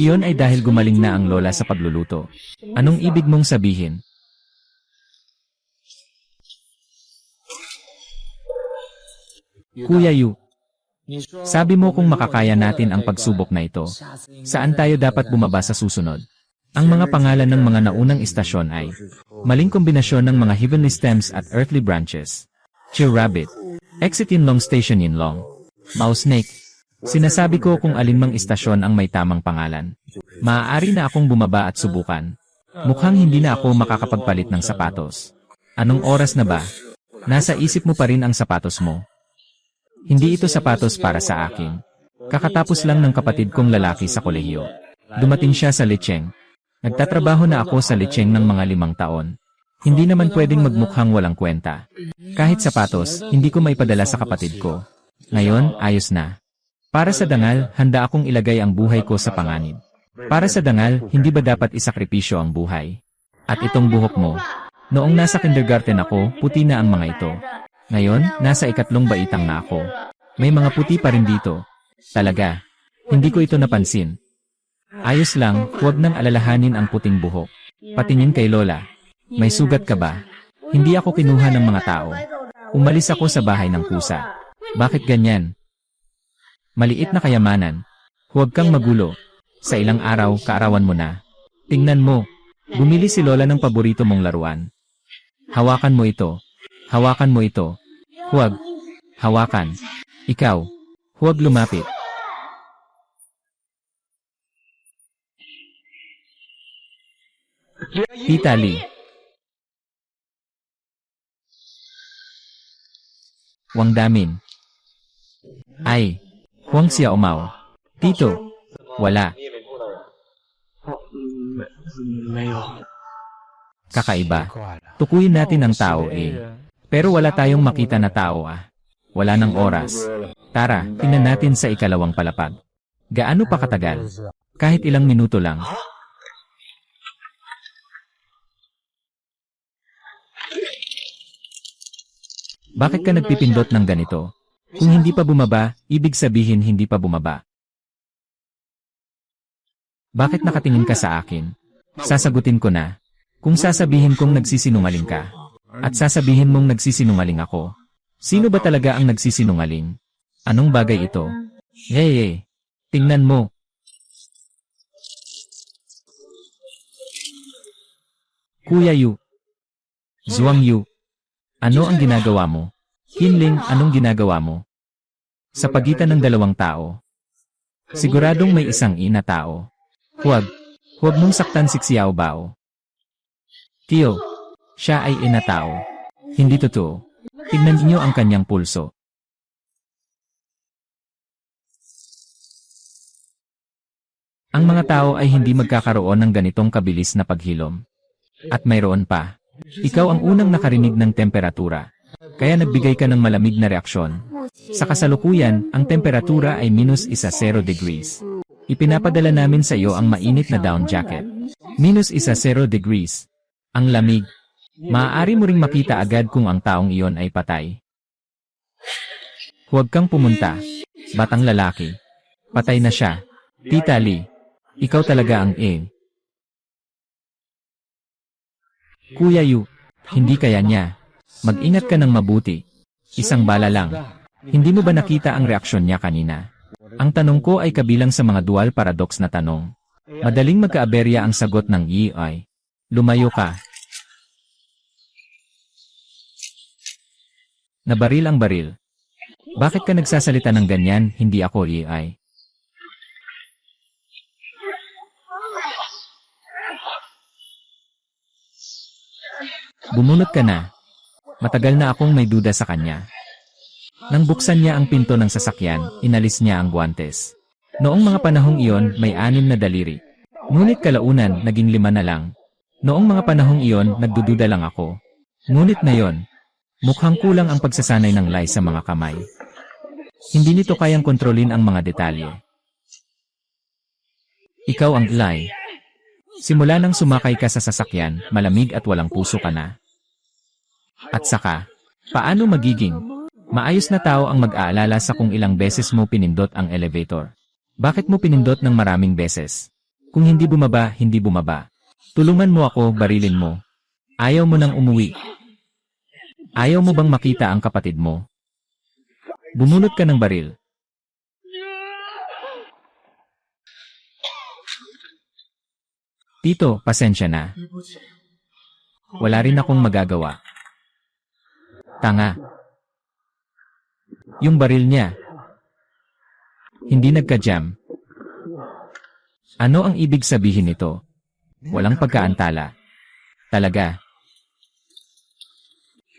Iyon ay dahil gumaling na ang lola sa pagluluto. Anong ibig mong sabihin? Kuya Yu, sabi mo kung makakaya natin ang pagsubok na ito. Saan tayo dapat bumaba sa susunod? Ang mga pangalan ng mga naunang istasyon ay maling kombinasyon ng mga heavenly stems at earthly branches. Chill Rabbit, Exit Yinlong Station Yinlong, Mouse Snake. Sinasabi ko kung alinmang istasyon ang may tamang pangalan. Maaari na akong bumaba at subukan. Mukhang hindi na ako makakapagpalit ng sapatos. Anong oras na ba? Nasa isip mo pa rin ang sapatos mo. Hindi ito sapatos para sa akin. Kakatapos lang ng kapatid kong lalaki sa kolehiyo. Dumating siya sa Licheng. Nagtatrabaho na ako sa Licheng ng mga 5 taon. Hindi naman pwedeng magmukhang walang kwenta. Kahit sapatos, hindi ko maipadala sa kapatid ko. Ngayon, ayos na. Para sa dangal, handa akong ilagay ang buhay ko sa panganib. Para sa dangal, hindi ba dapat isakripisyo ang buhay? At itong buhok mo. Noong nasa kindergarten ako, puti na ang mga ito. Ngayon, nasa 3 baitang na ako. May mga puti pa rin dito. Talaga. Hindi ko ito napansin. Ayos lang, huwag nang alalahanin ang puting buhok. Patingin kay Lola. May sugat ka ba? Hindi ako kinuha ng mga tao. Umalis ako sa bahay ng pusa. Bakit ganyan? Maliit na kayamanan. Huwag kang magulo. Sa ilang araw, kaarawan mo na. Tingnan mo. Bumili si Lola ng paborito mong laruan. Hawakan mo ito. Hawakan mo ito. Huwag. Hawakan. Ikaw. Huwag lumapit. Tita Lee. Wang Damin. Ay. Huwag siya umaw. Tito. Wala. Kakaiba. Tukuyin natin ang tao eh. Pero wala tayong makita na tao ah. Wala ng oras. Tara, tingnan natin sa 2 palapag. Gaano pa katagal? Kahit ilang minuto lang. Bakit ka nagpipindot ng ganito? Kung hindi pa bumaba, ibig sabihin hindi pa bumaba. Bakit nakatingin ka sa akin? Sasagutin ko na. Kung sasabihin kong nagsisinungaling ka, at sasabihin mong nagsisinungaling ako, sino ba talaga ang nagsisinungaling? Anong bagay ito? Hey, tingnan mo. Kuya Yu. Zhuang Yu. Ano ang ginagawa mo? Hinling, anong ginagawa mo? Sa pagitan ng 2 tao. Siguradong may isang ina tao. Huwag mong saktan si Xiao Bao. Tio, siya ay ina tao. Hindi totoo. Tignan niyo ang kanyang pulso. Ang mga tao ay hindi magkakaroon ng ganitong kabilis na paghilom. At mayroon pa. Ikaw ang unang nakarinig ng temperatura. Kaya nagbigay ka ng malamig na reaksyon. Sa kasalukuyan, ang temperatura ay -10 degrees. Ipinapadala namin sa iyo ang mainit na down jacket. -10 degrees. Ang lamig. Maaari mo ring makita agad kung ang taong iyon ay patay. Huwag kang pumunta. Batang lalaki. Patay na siya. Tita Lee. Ikaw talaga ang Kuya Yu. Hindi kaya niya. Mag-ingat ka ng mabuti. Isang bala lang. Hindi mo ba nakita ang reaksyon niya kanina? Ang tanong ko ay kabilang sa mga dual paradox na tanong. Madaling magkaaberya ang sagot ng Yi-ai. Lumayo ka. Nabaril ang baril. Bakit ka nagsasalita ng ganyan? Hindi ako Yi-ai. Bumunot ka na. Matagal na akong may duda sa kanya. Nang buksan niya ang pinto ng sasakyan, inalis niya ang guwantes. Noong mga panahong iyon, may 6 na daliri. Ngunit kalaunan, naging 5 na lang. Noong mga panahong iyon, nagdududa lang ako. Ngunit ngayon, mukhang kulang ang pagsasanay ng Lai sa mga kamay. Hindi nito kayang kontrolin ang mga detalye. Ikaw ang Lai. Simula nang sumakay ka sa sasakyan, malamig at walang puso ka na. At saka, paano magiging? Maayos na tao ang mag-aalala sa kung ilang beses mo pinindot ang elevator. Bakit mo pinindot ng maraming beses? Kung hindi bumaba, hindi bumaba. Tulungan mo ako, barilin mo. Ayaw mo nang umuwi. Ayaw mo bang makita ang kapatid mo? Bumunot ka ng baril. Tito, pasensya na. Wala rin akong magagawa. Tanga. Yung baril niya. Hindi nagka-jam. Ano ang ibig sabihin nito? Walang pagkaantala. Talaga.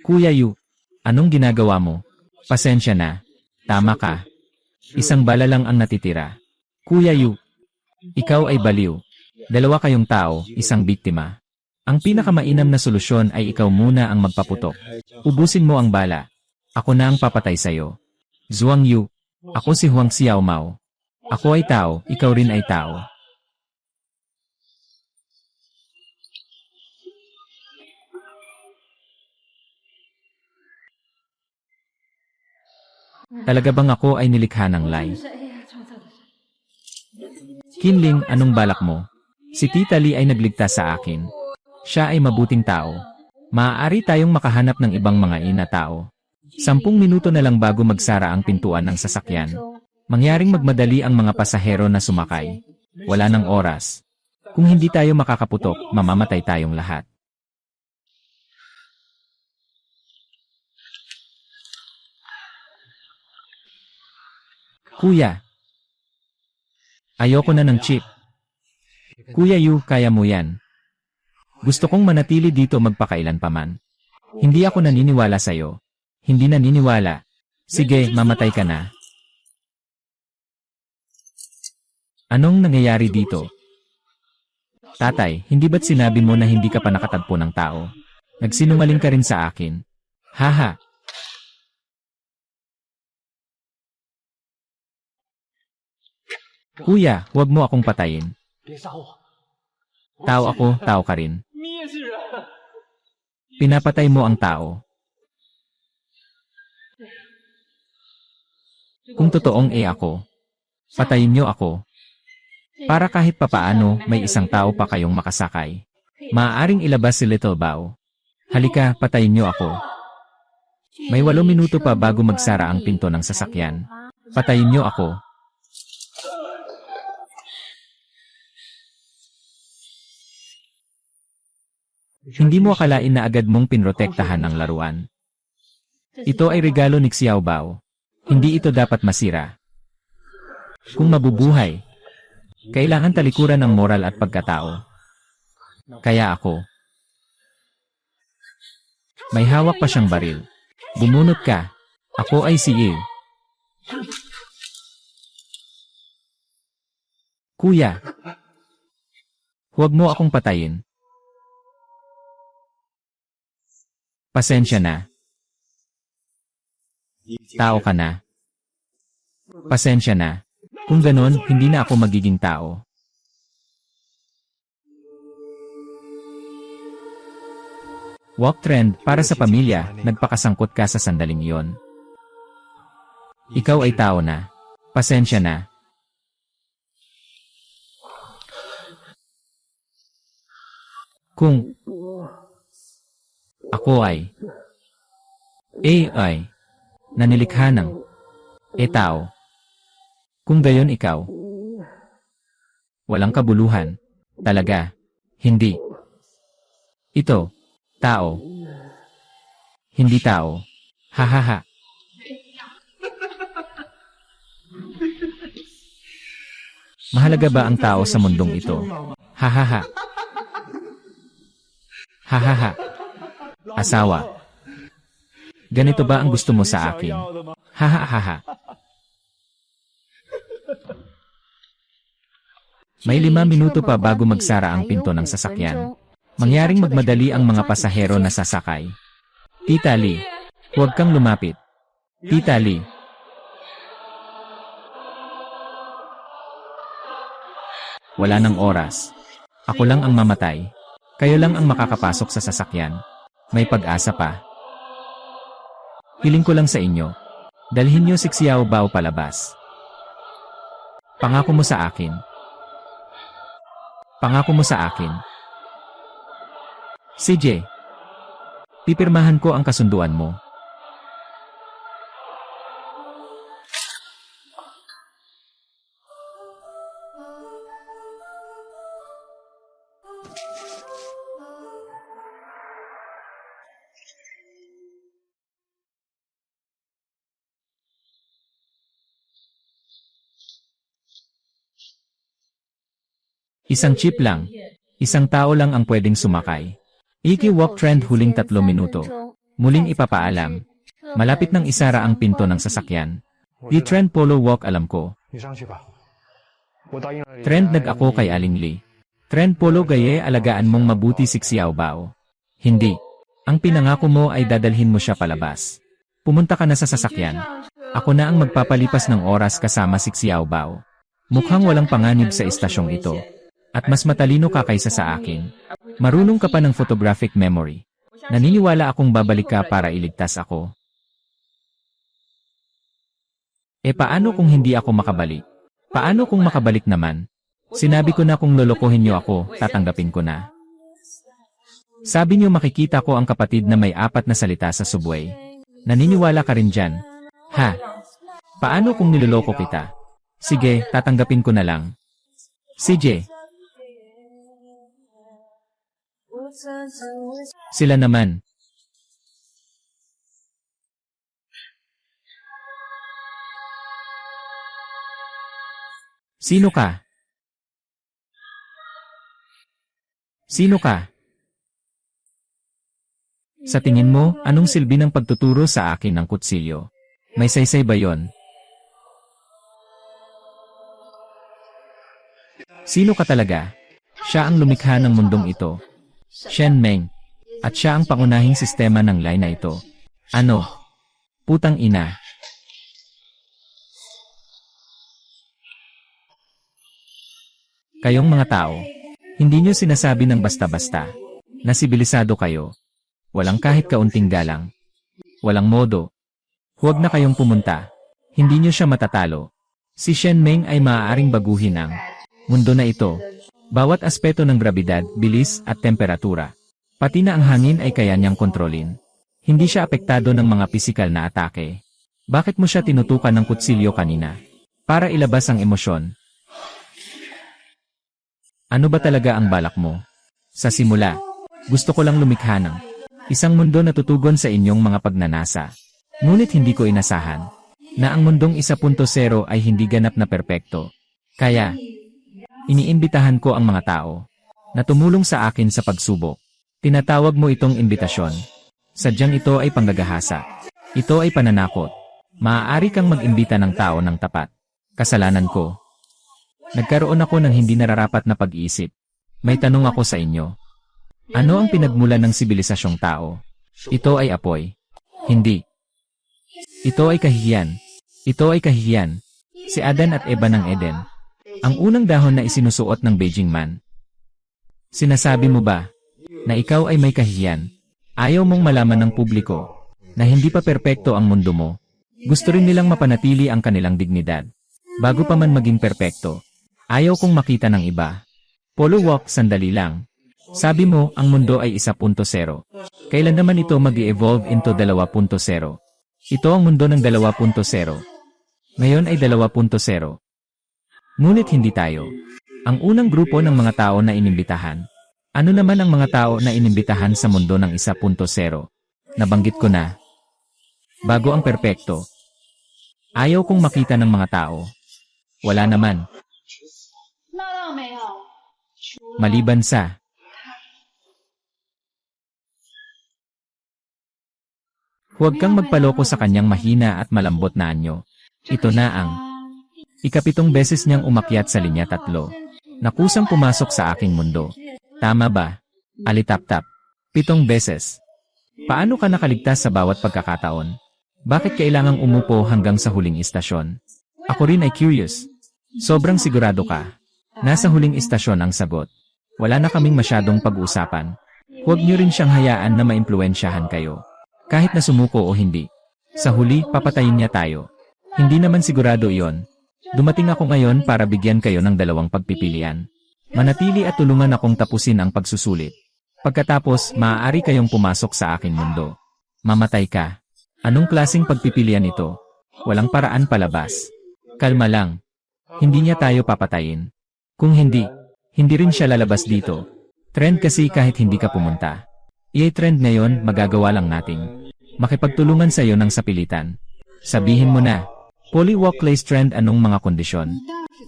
Kuya Yu, anong ginagawa mo? Pasensya na. Tama ka. Isang bala lang ang natitira. Kuya Yu, ikaw ay baliw. 2 kayong tao, isang biktima. Ang pinakamainam na solusyon ay ikaw muna ang magpaputok. Ubusin mo ang bala. Ako na ang papatay sa'yo. Zhuang Yu, ako si Huang Xiaomao. Ako ay tao, ikaw rin ay tao. Talaga bang ako ay nilikha ng Lai? Qinling, anong balak mo? Si Tita Lee ay nagligtas sa akin. Siya ay mabuting tao. Maaari tayong makahanap ng ibang mga ina tao. 10 minuto na lang bago magsara ang pintuan ng sasakyan. Mangyaring magmadali ang mga pasahero na sumakay. Wala ng oras. Kung hindi tayo makakaputok, mamamatay tayong lahat. Kuya. Ayoko na ng chip. Kuya Yu, kaya mo yan. Gusto kong manatili dito magpakailan pa man. Hindi ako naniniwala sa'yo. Hindi naniniwala. Sige, mamatay ka na. Anong nangyayari dito? Tatay, hindi ba't sinabi mo na hindi ka pa nakatagpo ng tao? Nagsinungaling ka rin sa akin. Haha. Kuya, huwag mo akong patayin. Tao ako, tao ka rin. Pinapatay mo ang tao. Kung totoong ako, patayin niyo ako. Para kahit papaano, may isang tao pa kayong makasakay. Maaaring ilabas si Little Bao. Halika, patayin niyo ako. May 8 minuto pa bago magsara ang pinto ng sasakyan. Patayin niyo ako. Hindi mo akalain na agad mong pinrotektahan ang laruan. Ito ay regalo ni Xiao Bao. Hindi ito dapat masira. Kung mabubuhay, kailangan talikuran ng moral at pagkatao. Kaya ako. May hawak pa siyang baril. Bumunot ka. Ako ay si Yi. Kuya, huwag mo akong patayin. Pasensya na. Tao ka na. Pasensya na. Kung ganon, hindi na ako magiging tao. Walk trend para sa pamilya, nagpakasangkot ka sa sandaling iyon. Ikaw ay tao na. Pasensya na. Kung ako ay AI na nilikha ng tao. Kung gayon ikaw, walang kabuluhan. Talaga, hindi. Ito, tao. Hindi tao. Hahaha. Mahalaga ba ang tao sa mundong ito? Hahaha. Hahaha. Asawa. Ganito ba ang gusto mo sa akin? Hahaha. May 5 minuto pa bago magsara ang pinto ng sasakyan. Mangyaring magmadali ang mga pasahero na sasakay. Tita Lee, huwag kang lumapit. Tita Lee. Wala nang oras. Ako lang ang mamatay. Kayo lang ang makakapasok sa sasakyan. May pag-asa pa. Hiling ko lang sa inyo. Dalhin niyo si Xiao Bao palabas. Pangako mo sa akin. Pangako mo sa akin. CJ. Pipirmahan ko ang kasunduan mo. Isang chip lang. Isang tao lang ang pwedeng sumakay. Iki-walk trend huling 3 minuto. Muling ipapaalam. Malapit nang isara ang pinto ng sasakyan. Di trend polo walk alam ko. Trend nag-ako kay Aling Lee. Trend polo gaye alagaan mong mabuti si Xiao Bao. Hindi. Ang pinangako mo ay dadalhin mo siya palabas. Pumunta ka na sa sasakyan. Ako na ang magpapalipas ng oras kasama si Xiao Bao. Mukhang walang panganib sa estasyong ito. At mas matalino ka kaysa sa akin. Marunong ka pa ng photographic memory. Naniniwala akong babalik ka para iligtas ako. Paano kung hindi ako makabalik? Paano kung makabalik naman? Sinabi ko na kung lolokohin niyo ako, tatanggapin ko na. Sabi niyo makikita ko ang kapatid na may 4 na salita sa subway. Naniniwala ka rin dyan? Ha? Paano kung niloloko kita? Sige, tatanggapin ko na lang. CJ. Sila naman. Sino ka? Sino ka? Sa tingin mo, anong silbi ng pagtuturo sa akin ng kutsilyo? May saysay ba yon? Sino ka talaga? Siya ang lumikha ng mundong ito. Shen Meng. At siya ang pangunahing sistema ng line na ito. Ano? Putang ina. Kayong mga tao, hindi nyo sinasabi ng basta-basta. Nasibilisado kayo. Walang kahit kaunting galang. Walang modo. Huwag na kayong pumunta. Hindi nyo siya matatalo. Si Shen Meng ay maaaring baguhin ang mundo na ito. Bawat aspeto ng grabidad, bilis at temperatura. Pati na ang hangin ay kaya niyang kontrolin. Hindi siya apektado ng mga pisikal na atake. Bakit mo siya tinutukan ng kutsilyo kanina? Para ilabas ang emosyon. Ano ba talaga ang balak mo? Sa simula, gusto ko lang lumikha ng isang mundo na tutugon sa inyong mga pagnanasa. Ngunit hindi ko inasahan na ang mundong 1.0 ay hindi ganap na perpekto. Kaya, iniimbitahan ko ang mga tao na tumulong sa akin sa pagsubok. Tinatawag mo itong imbitasyon. Sadyang ito ay panggagahasa. Ito ay pananakot. Maaari kang mag-imbita ng tao ng tapat. Kasalanan ko. Nagkaroon ako ng hindi nararapat na pag-iisip. May tanong ako sa inyo. Ano ang pinagmulan ng sibilisasyong tao? Ito ay apoy. Hindi. Ito ay kahihiyan. Ito ay kahihiyan. Si Adan at Eva ng Eden. Ang unang dahon na isinusuot ng Beijing Man. Sinasabi mo ba na ikaw ay may kahihiyan? Ayaw mong malaman ng publiko na hindi pa perpekto ang mundo mo. Gusto rin nilang mapanatili ang kanilang dignidad. Bago pa man maging perpekto, ayaw kong makita ng iba. Polo Walk, sandali lang. Sabi mo, ang mundo ay 1.0. Kailan naman ito mag-evolve into 2.0? Ito ang mundo ng 2.0. Ngayon ay 2.0. Ngunit hindi tayo. Ang unang grupo ng mga tao na inimbitahan. Ano naman ang mga tao na inimbitahan sa mundo ng 1.0? Nabanggit ko na. Bago ang perpekto. Ayaw kong makita ng mga tao. Wala naman. Maliban sa huwag kang magpaloko sa kanyang mahina at malambot na anyo. Ito na ang ikapitong beses niyang umakyat sa linya 3. Nakusang pumasok sa aking mundo. Tama ba? Alitap-tap. 7 beses. Paano ka nakaligtas sa bawat pagkakataon? Bakit kailangang umupo hanggang sa huling istasyon? Ako rin ay curious. Sobrang sigurado ka. Nasa huling istasyon ang sagot. Wala na kaming masyadong pag-uusapan. Huwag niyo rin siyang hayaan na maimpluwensyahan kayo. Kahit na sumuko o hindi. Sa huli, papatayin niya tayo. Hindi naman sigurado iyon. Dumating ako ngayon para bigyan kayo ng 2 pagpipilian. Manatili at tulungan akong tapusin ang pagsusulit. Pagkatapos, maaari kayong pumasok sa aking mundo. Mamatay ka. Anong klaseng pagpipilian ito? Walang paraan palabas. Kalma lang. Hindi niya tayo papatayin. Kung hindi, hindi rin siya lalabas dito. Trend kasi kahit hindi ka pumunta. I-trend ngayon, magagawa lang nating makipagtulungan sa iyo ng sapilitan. Sabihin mo na, Polywalk Place trend anong mga kondisyon?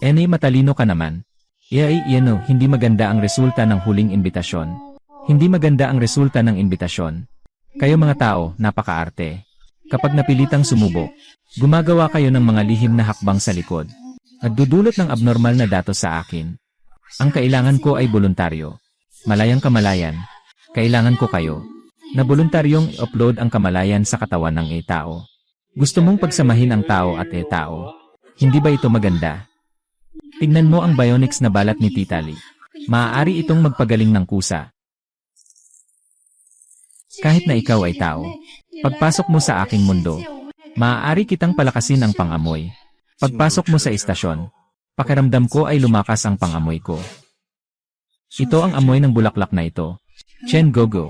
Matalino ka naman. Hindi maganda ang resulta ng huling imbitasyon. Hindi maganda ang resulta ng imbitasyon. Kayo mga tao, napakaarte. Kapag napilitang sumubok, gumagawa kayo ng mga lihim na hakbang sa likod. Nagdudulot ng abnormal na datos sa akin. Ang kailangan ko ay voluntaryo. Malayang kamalayan. Kailangan ko kayo na voluntaryong i-upload ang kamalayan sa katawan ng tao. Gusto mong pagsamahin ang tao at tao. Hindi ba ito maganda? Tingnan mo ang bionics na balat ni Tita Lee. Maaari itong magpagaling ng kusa. Kahit na ikaw ay tao. Pagpasok mo sa aking mundo, maaari kitang palakasin ang pangamoy. Pagpasok mo sa istasyon, pakiramdam ko ay lumakas ang pangamoy ko. Ito ang amoy ng bulaklak na ito. Chen Gogo.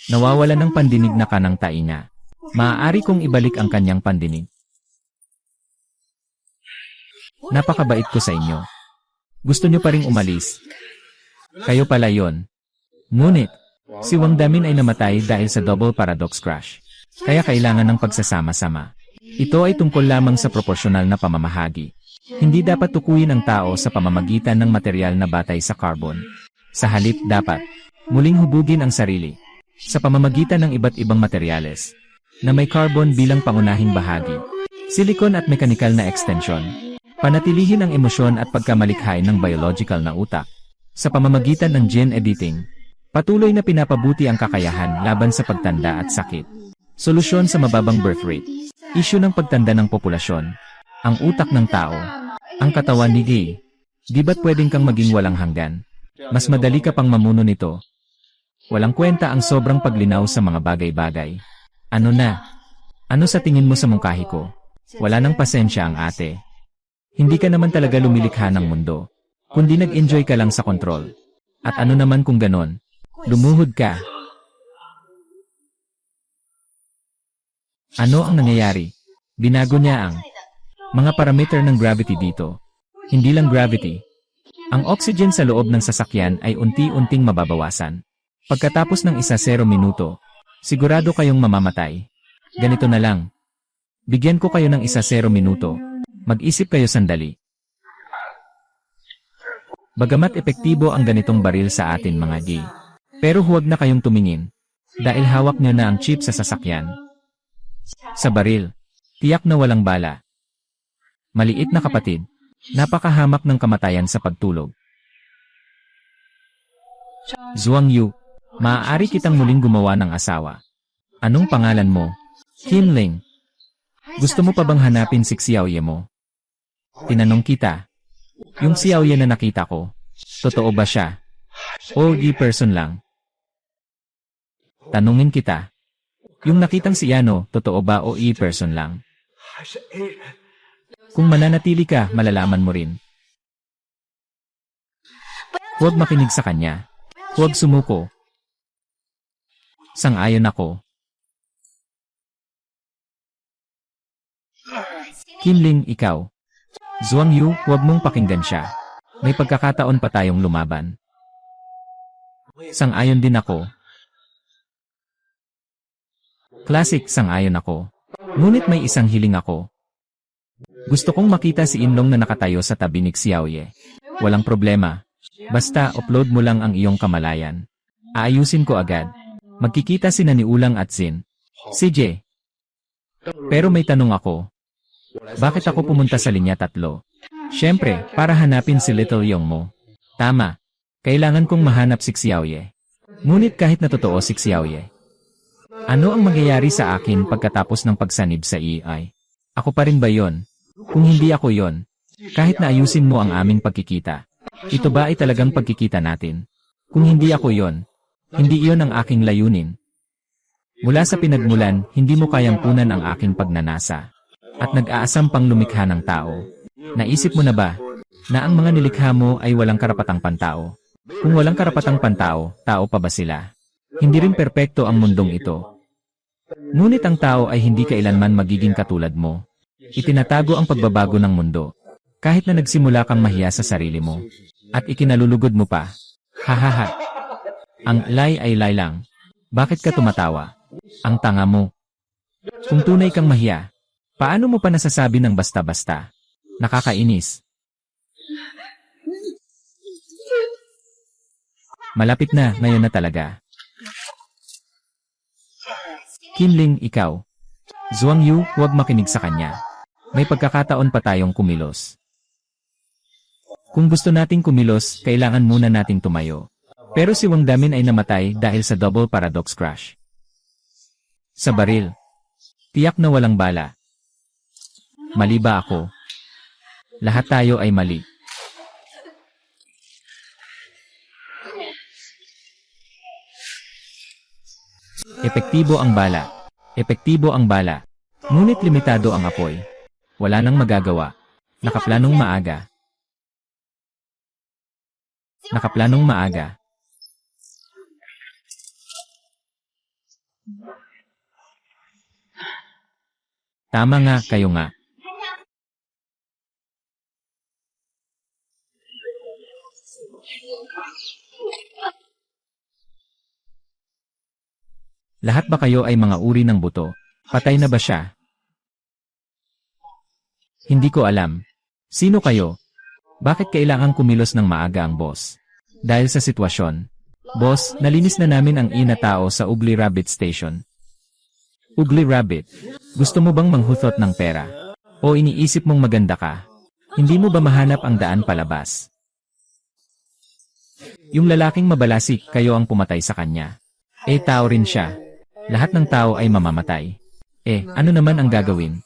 Nawawala ng pandinig na kanang tainga. Maaari kong ibalik ang kanyang pandinig. Napakabait ko sa inyo. Gusto nyo pa ring umalis. Kayo pala yon. Ngunit, si Wang Damin ay namatay dahil sa double paradox crash. Kaya kailangan ng pagsasama-sama. Ito ay tungkol lamang sa proporsyonal na pamamahagi. Hindi dapat tukuyin ang tao sa pamamagitan ng material na batay sa carbon. Sa halip dapat muling hubugin ang sarili sa pamamagitan ng iba't ibang materyales na may carbon bilang pangunahing bahagi. Silicon at mechanical na extension. Panatilihin ang emosyon at pagkamalikhain ng biological na utak. Sa pamamagitan ng gene editing, patuloy na pinapabuti ang kakayahan laban sa pagtanda at sakit. Solusyon sa mababang birth rate. Isyu ng pagtanda ng populasyon. Ang utak ng tao. Ang katawan ni Gay. Di ba't pwedeng kang maging walang hanggan? Mas madali ka pang mamuno nito. Walang kwenta ang sobrang paglinaw sa mga bagay-bagay. Ano na? Ano sa tingin mo sa mungkahi ko? Wala nang pasensya ang ate. Hindi ka naman talaga lumilikha ng mundo. Kundi nag-enjoy ka lang sa kontrol. At ano naman kung ganon? Lumuhod ka. Ano ang nangyayari? Binago niya ang mga parameter ng gravity dito. Hindi lang gravity. Ang oxygen sa loob ng sasakyan ay unti-unting mababawasan. Pagkatapos ng 1-0 minuto, sigurado kayong mamamatay. Ganito na lang. Bigyan ko kayo ng 1-0 minuto. Mag-isip kayo sandali. Bagamat epektibo ang ganitong baril sa atin mga gay. Pero huwag na kayong tumingin. Dahil hawak nyo na ang chip sa sasakyan. Sa baril, tiyak na walang bala. Maliit na kapatid, napakahamak ng kamatayan sa pagtulog. Zhuang Yu, maaari kitang muling gumawa ng asawa. Anong pangalan mo? Kim Ling. Gusto mo pa bang hanapin si Xiaoye mo? Tinanong kita. Yung Xiaoye na nakita ko, totoo ba siya? O person lang? Tanungin kita. Yung nakitang si Yano, totoo ba o person lang? Kung mananatili ka, malalaman mo rin. Huwag makinig sa kanya. Huwag sumuko. Sang-ayon ako. Kinling, ikaw. Zhuang Yu, huwag mong pakinggan siya. May pagkakataon pa tayong lumaban. Sang-ayon din ako. Classic, sang-ayon ako. Ngunit may isang hiling ako. Gusto kong makita si Inlong na nakatayo sa tabi ni Xiaoye. Walang problema. Basta upload mo lang ang iyong kamalayan. Aayusin ko agad. Magkikita sina ni Ulang at Zin. CJ. Pero may tanong ako. Bakit ako pumunta sa linya 3? Siyempre, para hanapin si Little Yong mo. Tama. Kailangan kong mahanap si Xiaoye. Ngunit kahit na totoo si Xiaoye, ano ang mangyayari sa akin pagkatapos ng pagsanib sa AI? Ako pa rin ba yon? Kung hindi ako yon, kahit na ayusin mo ang aming pagkikita, ito ba ay talagang pagkikita natin? Kung hindi ako yon, hindi iyon ang aking layunin. Mula sa pinagmulan, hindi mo kayang punan ang aking pagnanasa. At nag-aasam pang lumikha ng tao. Naisip mo na ba, na ang mga nilikha mo ay walang karapatang pantao? Kung walang karapatang pantao, tao pa ba sila? Hindi rin perpekto ang mundong ito. Ngunit ang tao ay hindi kailanman magiging katulad mo. Itinatago ang pagbabago ng mundo. Kahit na nagsimula kang mahiya sa sarili mo. At ikinalulugod mo pa. Hahaha. Ang lay ay lay lang. Bakit ka tumatawa? Ang tanga mo. Kung tunay kang mahiya, paano mo pa nasasabi ng basta-basta? Nakakainis. Malapit na, ngayon na talaga. Kinling, ikaw. Zhuang Yu, huwag makinig sa kanya. May pagkakataon pa tayong kumilos. Kung gusto nating kumilos, kailangan muna nating tumayo. Pero si Wang Damin ay namatay dahil sa double paradox crash. Sa baril. Tiyak na walang bala. Mali ba ako? Lahat tayo ay mali. Epektibo ang bala. Epektibo ang bala. Ngunit limitado ang apoy. Wala nang magagawa. Nakaplanong maaga. Nakaplanong maaga. Tama nga, kayo nga. Lahat ba kayo ay mga uri ng buto? Patay na ba siya? Hindi ko alam. Sino kayo? Bakit kailangang kumilos ng maaga ang boss? Dahil sa sitwasyon. Boss, nalinis na namin ang ina tao sa Ugly Rabbit Station. Ugly Rabbit, gusto mo bang manghuthot ng pera? O iniisip mong maganda ka? Hindi mo ba mahanap ang daan palabas? Yung lalaking mabalasik, kayo ang pumatay sa kanya. Tao rin siya. Lahat ng tao ay mamamatay. Ano naman ang gagawin?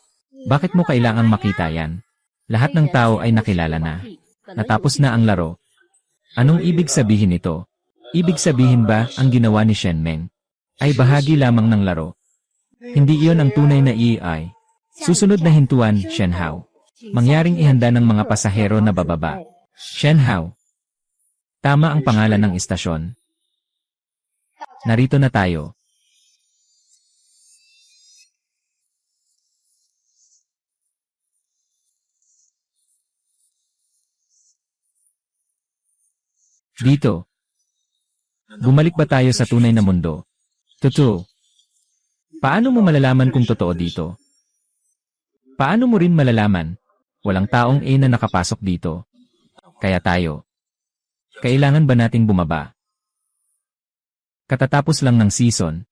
Bakit mo kailangang makita yan? Lahat ng tao ay nakilala na. Natapos na ang laro. Anong ibig sabihin nito? Ibig sabihin ba ang ginawa ni Shen Meng ay bahagi lamang ng laro? Hindi iyon ang tunay na AI. Susunod na hintuan, Shen Hao. Mangyaring ihanda ng mga pasahero na bababa. Shen Hao. Tama ang pangalan ng istasyon. Narito na tayo. Dito. Bumalik ba tayo sa tunay na mundo? Totoo. Paano mo malalaman kung totoo dito? Paano mo rin malalaman? Walang taong na nakapasok dito. Kaya tayo. Kailangan ba nating bumaba? Katatapos lang ng season,